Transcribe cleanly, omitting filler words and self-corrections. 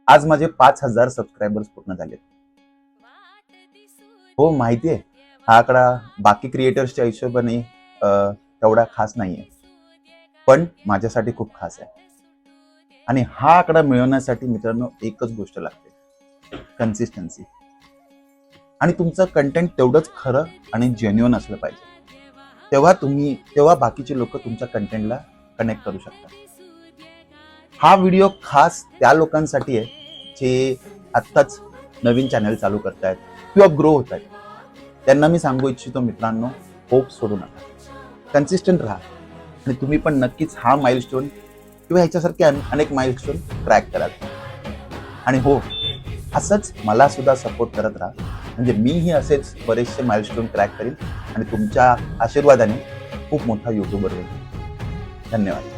आज माझे 5,000 सबस्क्रायबर्स पूर्ण झाले. हो माहिती आहे, हा आकडा बाकी क्रिएटर्सच्या हिशोबाने तेवढा खास नाहीये, पण माझ्यासाठी खूप खास आहे. आणि हा आकडा मिळवण्यासाठी मित्रांनो एकच गोष्ट लागते, कन्सिस्टन्सी. आणि तुमचं कंटेंट तेवढंच खरं आणि जेन्युइन असलं पाहिजे. तेव्हा बाकीचे लोक तुमच्या कंटेंटला कनेक्ट करू शकतात. हा व्हिडिओ खास त्या लोकांसाठी आहे जे आत्ताच नवीन चॅनल चालू करतायत किंवा ग्रो होत आहेत. त्यांना मी सांगू इच्छितो मित्रांनो, होप सोडू नका, कन्सिस्टंट राहा आणि तुम्ही पण नक्कीच हा माइलस्टोन किंवा ह्याच्यासारखे अनेक माइलस्टोन ट्रॅक कराल. आणि हो, असंच मला सुद्धा सपोर्ट करत राहा, म्हणजे मीही असेच बरेचसे माइलस्टोन ट्रॅक करीन आणि तुमच्या आशीर्वादाने खूप मोठा यूट्यूबर होईल. धन्यवाद.